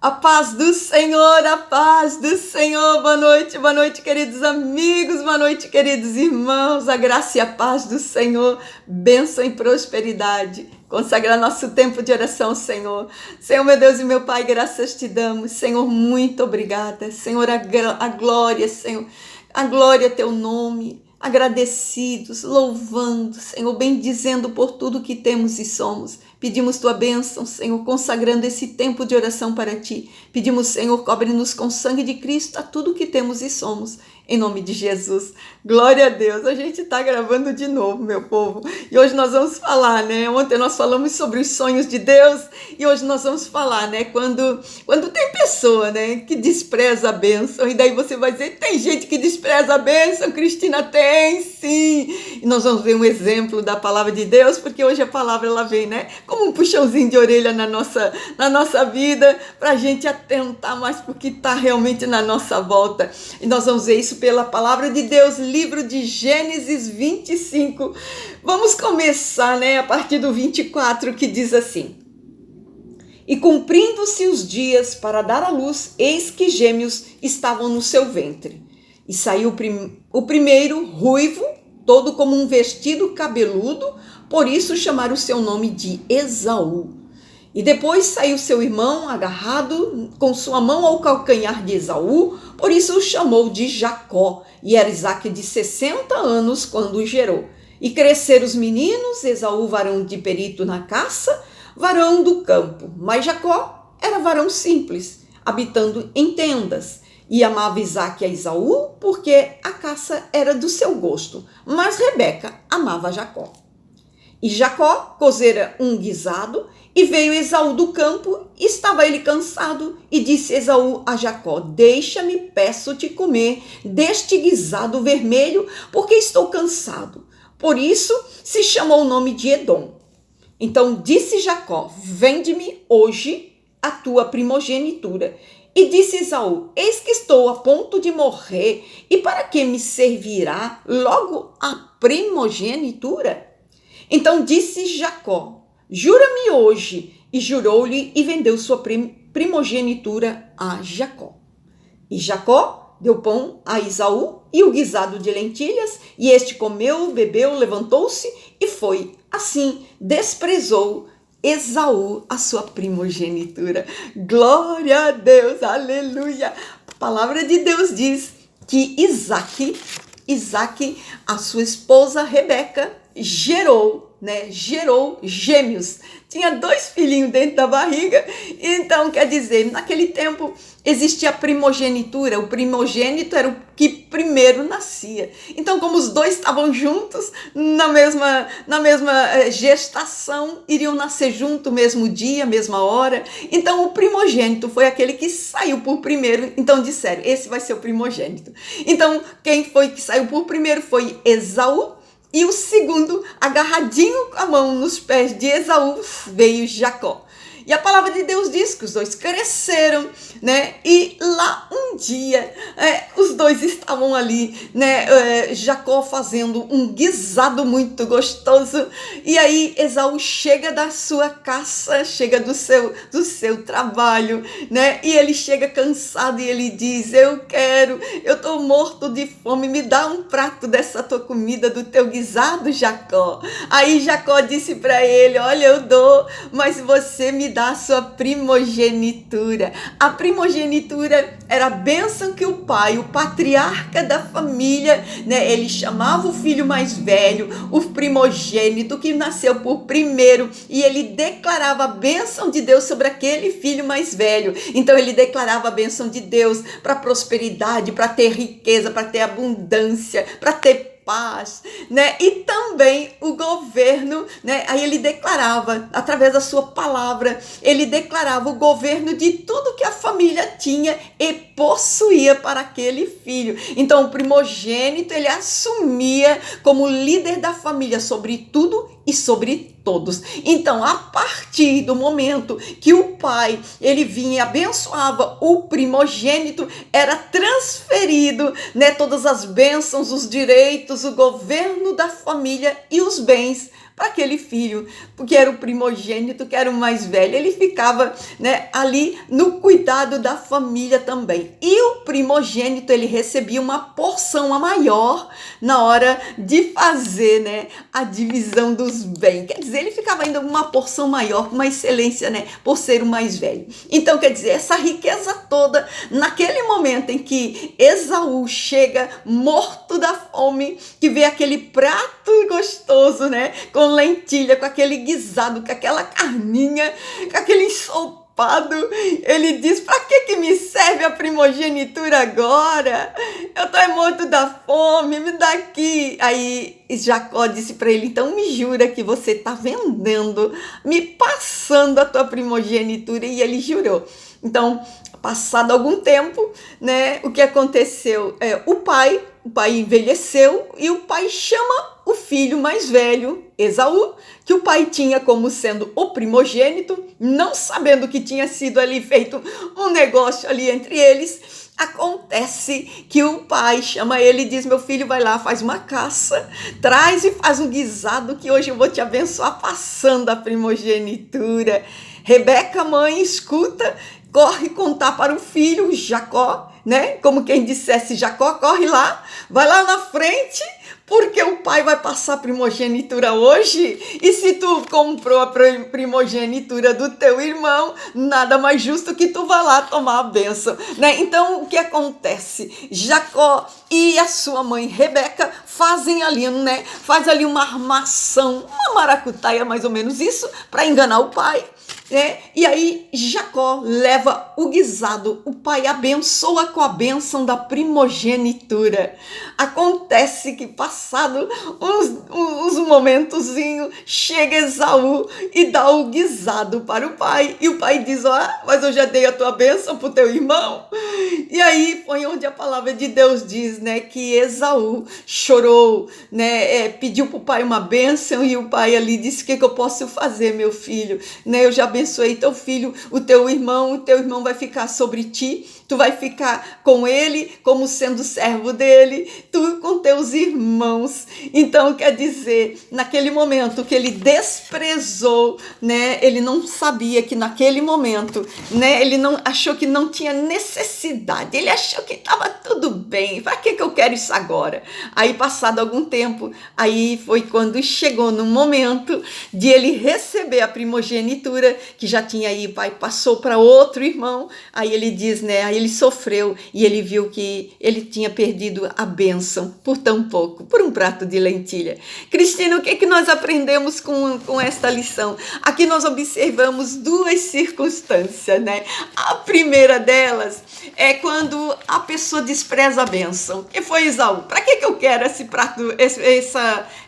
A paz do Senhor, a paz do Senhor. Boa noite, queridos amigos, boa noite, queridos irmãos. A graça e a paz do Senhor, bênção e prosperidade. Consagrar nosso tempo de oração, Senhor. Senhor, meu Deus e meu Pai, graças te damos. Senhor, muito obrigada. Senhor, a glória, Senhor, a glória é teu nome. Agradecidos, louvando, Senhor, bendizendo por tudo que temos e somos. Pedimos tua bênção, Senhor, consagrando esse tempo de oração para ti. Pedimos, Senhor, cobre-nos com o sangue de Cristo a tudo que temos e somos. Em nome de Jesus. Glória a Deus. A gente está gravando de novo, meu povo. E hoje nós vamos falar, né? Ontem nós falamos sobre os sonhos de Deus e hoje nós vamos falar, né? Quando tem pessoa, né, que despreza a bênção. E daí você vai dizer, tem gente que despreza a bênção, Cristina? Tem, sim. E nós vamos ver um exemplo da palavra de Deus, porque hoje a palavra ela vem, né, como um puxãozinho de orelha na nossa vida, para a gente atentar mais para o que está realmente na nossa volta. E nós vamos ver isso pela palavra de Deus, livro de Gênesis 25. Vamos começar, né, a partir do 24, que diz assim: E cumprindo-se os dias para dar à luz, eis que gêmeos estavam no seu ventre. E saiu o primeiro ruivo, todo como um vestido cabeludo, por isso chamaram o seu nome de Esaú. E depois saiu seu irmão agarrado com sua mão ao calcanhar de Esaú, por isso o chamou de Jacó. E era Isaque de 60 anos quando o gerou. E cresceram os meninos, Esaú varão de perito na caça, varão do campo. Mas Jacó era varão simples, habitando em tendas. E amava Isaque a Esaú, porque a caça era do seu gosto. Mas Rebeca amava Jacó. E Jacó cozera um guisado, e veio Esaú do campo, e estava ele cansado, e disse Esaú a Jacó: Deixa-me, peço-te comer deste guisado vermelho, porque estou cansado. Por isso se chamou o nome de Edom. Então disse Jacó: Vende-me hoje a tua primogenitura. E disse Esaú: Eis que estou a ponto de morrer, e para que me servirá logo a primogenitura? Então disse Jacó: Jura-me hoje. E jurou-lhe e vendeu sua primogenitura a Jacó. E Jacó deu pão a Esaú e o guisado de lentilhas, e este comeu, bebeu, levantou-se e foi. Assim desprezou Esaú a sua primogenitura. Glória a Deus, aleluia. A palavra de Deus diz que Isaque, a sua esposa Rebeca, gerou gêmeos. Tinha 2 filhinhos dentro da barriga. Então, quer dizer, naquele tempo existia a primogenitura. O primogênito era o que primeiro nascia. Então, como os 2 estavam juntos, na mesma gestação, iriam nascer junto, mesmo dia, mesma hora. Então, o primogênito foi aquele que saiu por primeiro. Então, disseram, esse vai ser o primogênito. Então, quem foi que saiu por primeiro foi Esaú. E o segundo, agarradinho com a mão nos pés de Esaú, veio Jacó. E a palavra de Deus diz que os 2 cresceram, né? E lá um dia, os 2 estavam ali, né? Jacó fazendo um guisado muito gostoso. E aí Esaú chega da sua caça, chega do seu trabalho, né? E ele chega cansado e ele diz: eu tô morto de fome, me dá um prato dessa tua comida, do teu guisado, Jacó. Aí Jacó disse para ele: olha, eu dou, mas você me dá a sua primogenitura. A primogenitura era a bênção que o pai, o patriarca da família, né, ele chamava o filho mais velho, o primogênito que nasceu por primeiro, e ele declarava a bênção de Deus sobre aquele filho mais velho. Então ele declarava a bênção de Deus para prosperidade, para ter riqueza, para ter abundância, para ter paz, né? E também o governo, né? Aí ele declarava, através da sua palavra, ele declarava o governo de tudo que a família tinha e possuía para aquele filho. Então o primogênito, ele assumia como líder da família sobre tudo e sobre todos. Então, a partir do momento que o pai, ele vinha e abençoava o primogênito, era transferido, né, todas as bênçãos, os direitos, o governo da família e os bens para aquele filho, porque era o primogênito, que era o mais velho. Ele ficava, né, ali no cuidado da família também. E o primogênito, ele recebia uma porção a maior na hora de fazer, né, a divisão dos bens. Quer dizer, ele ficava ainda uma porção maior, com uma excelência, né, por ser o mais velho. Então, quer dizer, essa riqueza toda, naquele momento em que Esaú chega morto da fome, que vê aquele prato gostoso, né, com lentilha, com aquele guisado, com aquela carninha, com aquele ensopado, ele diz: para que me serve a primogenitura agora? Eu tô morto da fome, me dá aqui. Aí Jacó disse para ele: então me jura que você tá vendendo, me passando a tua primogenitura. E ele jurou. Então, passado algum tempo, né, o que aconteceu? O pai envelheceu e o pai chama o filho mais velho, Esaú, que o pai tinha como sendo o primogênito, não sabendo que tinha sido ali feito um negócio ali entre eles. Acontece que o pai chama ele e diz: meu filho, vai lá, faz uma caça, traz e faz um guisado que hoje eu vou te abençoar passando a primogenitura. Rebeca, mãe, escuta, corre contar para o filho Jacó, né? Como quem dissesse: Jacó, corre lá, vai lá na frente, porque o pai vai passar a primogenitura hoje. E se tu comprou a primogenitura do teu irmão, nada mais justo que tu vá lá tomar a bênção, né? Então, o que acontece? Jacó e a sua mãe Rebeca fazem ali, né? Faz ali uma armação, uma maracutaia, mais ou menos isso, para enganar o pai. E aí Jacó leva o guisado, o pai abençoa com a bênção da primogenitura. Acontece que passado uns momentozinhos, chega Esaú e dá o guisado para o pai, e o pai diz: mas eu já dei a tua bênção para o teu irmão. E aí foi onde a palavra de Deus diz, né, que Esaú chorou, né, pediu para o pai uma bênção, e o pai ali disse: o que eu posso fazer, meu filho, né, eu já abençoei teu filho, o teu irmão vai ficar sobre ti, tu vai ficar com ele como sendo servo dele, tu com teus irmãos. Então, quer dizer, naquele momento que ele desprezou, né, ele não sabia que naquele momento, né, ele não achou que não tinha necessidade, ele achou que estava tudo bem, para que eu quero isso agora? Aí, passado algum tempo, aí foi quando chegou no momento de ele receber a primogenitura, que já tinha aí, o pai passou para outro irmão. Aí ele diz, né, aí ele sofreu e ele viu que ele tinha perdido a bênção por tão pouco, por um prato de lentilha. Cristina, o que nós aprendemos com esta lição? Aqui nós observamos duas circunstâncias, né? A primeira delas é quando a pessoa despreza a bênção. Que foi Esaú? Para que eu quero esse prato,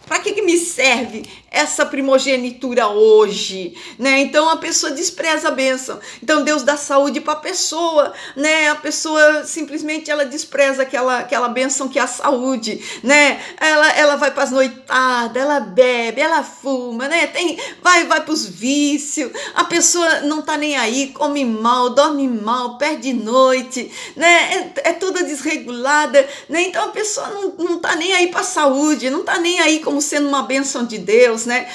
para que me serve essa primogenitura hoje, né? Então a pessoa despreza a bênção. Então Deus dá saúde para a pessoa, né? A pessoa simplesmente ela despreza aquela bênção que é a saúde, né? Ela vai para as noitadas, ela bebe, ela fuma, né? Vai para os vícios. A pessoa não tá nem aí, come mal, dorme mal, perde noite, né? É toda desregulada, né? Então a pessoa não tá nem aí para a saúde, não tá nem aí como sendo uma bênção de Deus, né?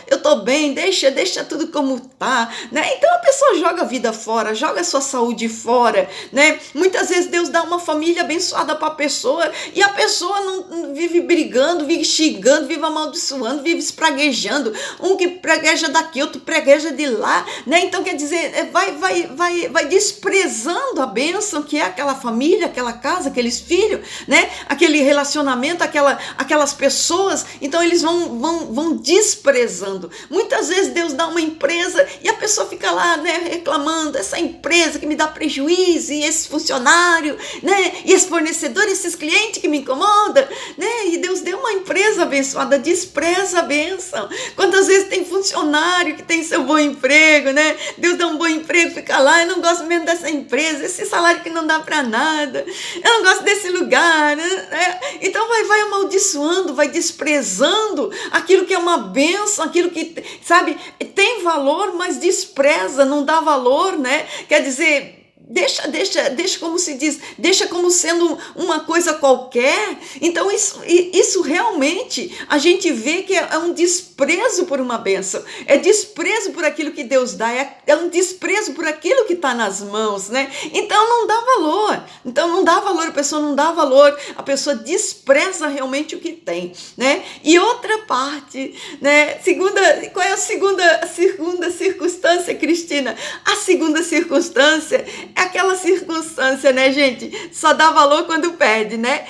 Eu tô bem, deixa tudo como tá, né? Então a pessoa joga a vida fora, joga a sua saúde fora, né? Muitas vezes Deus dá uma família abençoada para a pessoa e a pessoa não vive brigando, vive xingando, vive amaldiçoando, vive espraguejando, um que pregueja daqui, outro pregueja de lá, né? Então quer dizer, vai desprezando a bênção que é aquela família, aquela casa, aqueles filhos, né? Aquele relacionamento, aquelas pessoas. Então eles vão desprezando. Muitas vezes Deus dá uma empresa e a pessoa fica lá, né, reclamando: essa empresa que me dá prejuízo, e esse funcionário, né, e esse fornecedor, esses clientes que me incomodam, né? E Deus deu uma empresa abençoada, despreza a bênção. Quantas vezes tem funcionário que tem seu bom emprego, né? Deus dá um bom emprego, fica lá: eu não gosto mesmo dessa empresa, esse salário que não dá para nada, eu não gosto desse lugar, né? Então vai amaldiçoando, vai desprezando desprezando aquilo que é uma bênção, aquilo que, sabe, tem valor, mas despreza, não dá valor, né? Quer dizer, deixa como se diz, deixa como sendo uma coisa qualquer. Então isso realmente a gente vê que é um desprezo por uma bênção, é desprezo por aquilo que Deus dá, é um desprezo por aquilo que está nas mãos, né? Então não dá valor, a pessoa não dá valor, a pessoa despreza realmente o que tem, né? E outra parte, né? Qual é a segunda circunstância, Cristina? A segunda circunstância é aquela circunstância, né, gente? Só dá valor quando perde, né?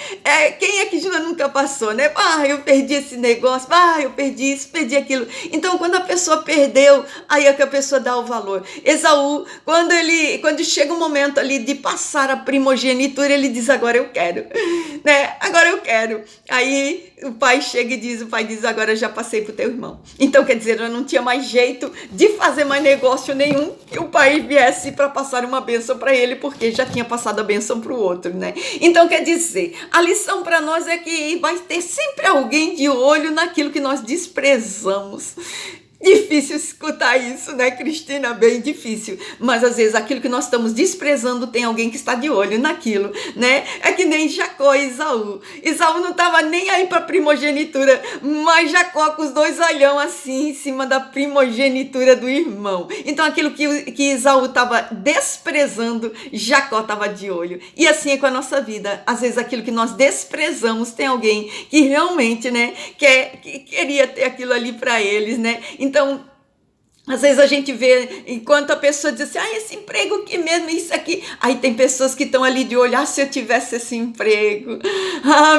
Quem é que já nunca passou, né? Eu perdi esse negócio, eu perdi isso, perdi aquilo. Então, quando a pessoa perdeu, aí é que a pessoa dá o valor. Esaú, quando chega o momento ali de passar a primogenitura, ele diz, agora eu quero, né? Agora eu quero. Aí o pai chega e diz, agora eu já passei pro teu irmão. Então, quer dizer, eu não tinha mais jeito de fazer mais negócio nenhum que o pai viesse para passar uma bênção para ele, porque já tinha passado a bênção para o outro, né? Então, quer dizer, a lição para nós é que vai ter sempre alguém de olho naquilo que nós desprezamos. Difícil escutar isso, né, Cristina? Bem difícil. Mas às vezes aquilo que nós estamos desprezando tem alguém que está de olho naquilo, né? É que nem Jacó e Esaú. Esaú não estava nem aí para primogenitura, mas Jacó com os dois olhão assim em cima da primogenitura do irmão. Então aquilo que Esaú estava desprezando, Jacó estava de olho. E assim é com a nossa vida. Às vezes aquilo que nós desprezamos tem alguém que realmente, né, que queria ter aquilo ali para eles, né? Então, às vezes a gente vê, enquanto a pessoa diz assim, esse emprego aqui mesmo, isso aqui. Aí tem pessoas que estão ali de olhar, se eu tivesse esse emprego.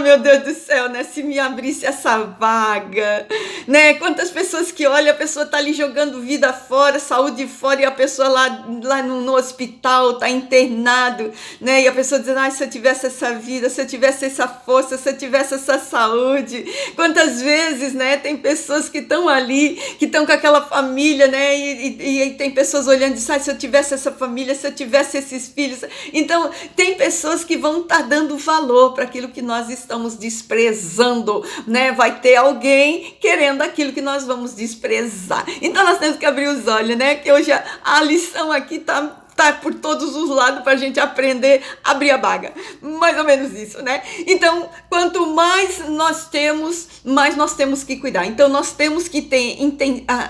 Meu Deus do céu, né? Se me abrisse essa vaga, né? Quantas pessoas que olham, a pessoa tá ali jogando vida fora, saúde fora, e a pessoa lá no hospital, tá internado, né? E a pessoa diz, se eu tivesse essa vida, se eu tivesse essa força, se eu tivesse essa saúde. Quantas vezes, né? Tem pessoas que estão ali, que estão com aquela família, né? E tem pessoas olhando e dizem, se eu tivesse essa família, se eu tivesse esses filhos. Então, tem pessoas que vão estar dando valor para aquilo que nós estamos desprezando, né? Vai ter alguém querendo aquilo que nós vamos desprezar. Então, nós temos que abrir os olhos, né? Que hoje a lição aqui tá por todos os lados para a gente aprender a abrir a baga. Mais ou menos isso, né? Então, quanto mais nós temos, mais nós temos que cuidar. Então, nós temos que ter,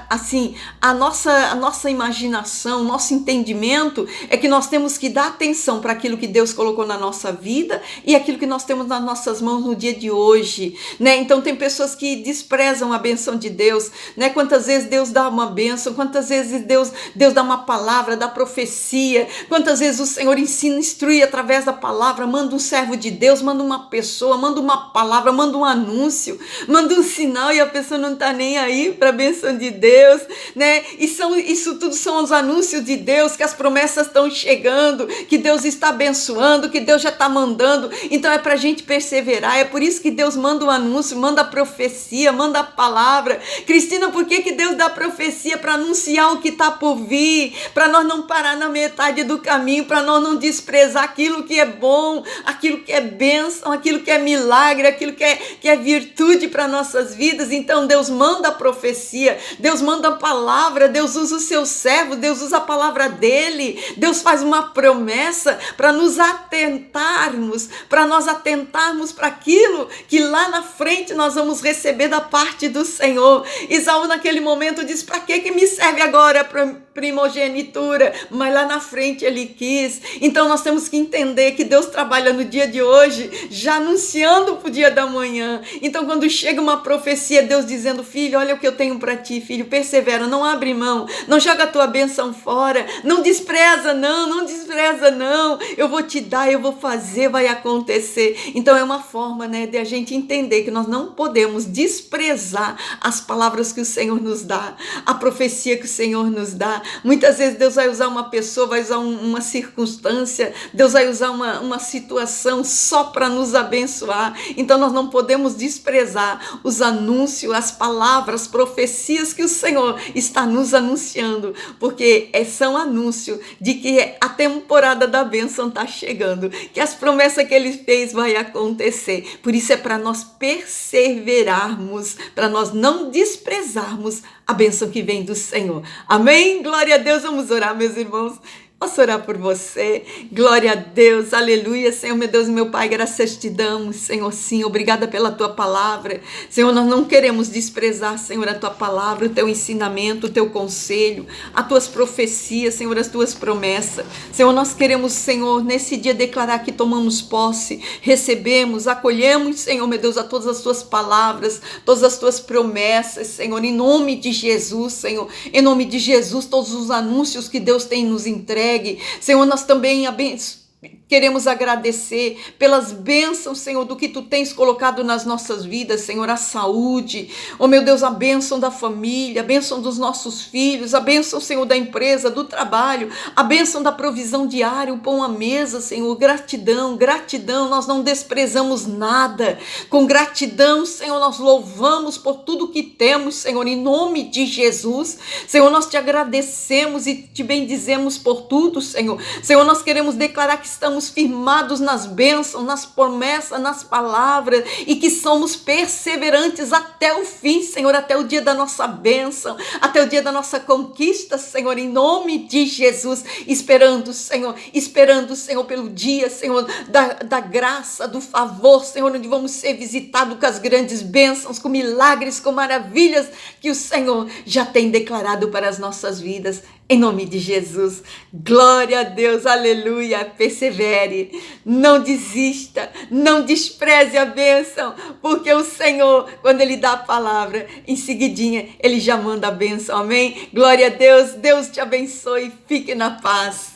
assim, a nossa imaginação, nosso entendimento é que nós temos que dar atenção para aquilo que Deus colocou na nossa vida e aquilo que nós temos nas nossas mãos no dia de hoje, né? Então, tem pessoas que desprezam a benção de Deus, né? Quantas vezes Deus dá uma benção, quantas vezes Deus dá uma palavra, dá profecia, quantas vezes o Senhor ensina, instrui através da palavra, manda um servo de Deus, manda uma pessoa, manda uma palavra, manda um anúncio, manda um sinal e a pessoa não está nem aí para a bênção de Deus, né? Isso tudo são os anúncios de Deus, que as promessas estão chegando, que Deus está abençoando, que Deus já está mandando. Então é para a gente perseverar, é por isso que Deus manda o anúncio, manda a profecia, manda a palavra. Cristina, por que Deus dá profecia? Para anunciar o que está por vir, para nós não parar na metade do caminho, para nós não desprezar aquilo que é bom, aquilo que é bênção, aquilo que é milagre, aquilo que é virtude para nossas vidas. Então Deus manda a profecia, Deus manda a palavra, Deus usa o seu servo, Deus usa a palavra dele, Deus faz uma promessa para nos atentarmos, para nós atentarmos para aquilo que lá na frente nós vamos receber da parte do Senhor. Esaú naquele momento diz, para que me serve agora a primogenitura? Mas lá na frente ele quis. Então nós temos que entender que Deus trabalha no dia de hoje, já anunciando para o dia da manhã. Então quando chega uma profecia, Deus dizendo, filho, olha o que eu tenho para ti, filho, persevera, não abre mão, não joga a tua bênção fora, não despreza não, eu vou te dar, eu vou fazer, vai acontecer. Então é uma forma, né, de a gente entender que nós não podemos desprezar as palavras que o Senhor nos dá, a profecia que o Senhor nos dá. Muitas vezes Deus vai usar uma pessoa, vai usar uma circunstância, Deus vai usar uma situação só para nos abençoar. Então nós não podemos desprezar os anúncios, as palavras, as profecias que o Senhor está nos anunciando, porque são anúncio de que a temporada temporada da bênção está chegando, que as promessas que Ele fez vai acontecer. Por isso é para nós perseverarmos, para nós não desprezarmos a bênção que vem do Senhor. Amém? Glória a Deus. Vamos orar, meus irmãos. Posso orar por você? Glória a Deus, aleluia. Senhor, meu Deus e meu Pai, graças te damos, Senhor, sim, obrigada pela tua palavra. Senhor, nós não queremos desprezar, Senhor, a tua palavra, o teu ensinamento, o teu conselho, as tuas profecias, Senhor, as tuas promessas. Senhor, nós queremos, Senhor, nesse dia declarar que tomamos posse, recebemos, acolhemos, Senhor, meu Deus, a todas as tuas palavras, todas as tuas promessas, Senhor, em nome de Jesus, Senhor, em nome de Jesus, todos os anúncios que Deus tem nos entregue. Senhor, nós também queremos agradecer pelas bênçãos, Senhor, do que Tu tens colocado nas nossas vidas, Senhor, a saúde, oh meu Deus, a bênção da família, a bênção dos nossos filhos, a bênção, Senhor, da empresa, do trabalho, a bênção da provisão diária, o pão à mesa, Senhor, gratidão, gratidão, nós não desprezamos nada, com gratidão, Senhor, nós louvamos por tudo que temos, Senhor, em nome de Jesus, Senhor, nós te agradecemos e te bendizemos por tudo, Senhor, Senhor, nós queremos declarar que estamos firmados nas bênçãos, nas promessas, nas palavras e que somos perseverantes até o fim, Senhor, até o dia da nossa bênção, até o dia da nossa conquista, Senhor, em nome de Jesus, esperando, Senhor, pelo dia, Senhor, da graça, do favor, Senhor, onde vamos ser visitados com as grandes bênçãos, com milagres, com maravilhas que o Senhor já tem declarado para as nossas vidas. Em nome de Jesus, glória a Deus, aleluia, persevere, não desista, não despreze a bênção, porque o Senhor, quando Ele dá a palavra, em seguidinha, Ele já manda a bênção, amém? Glória a Deus, Deus te abençoe, fique na paz.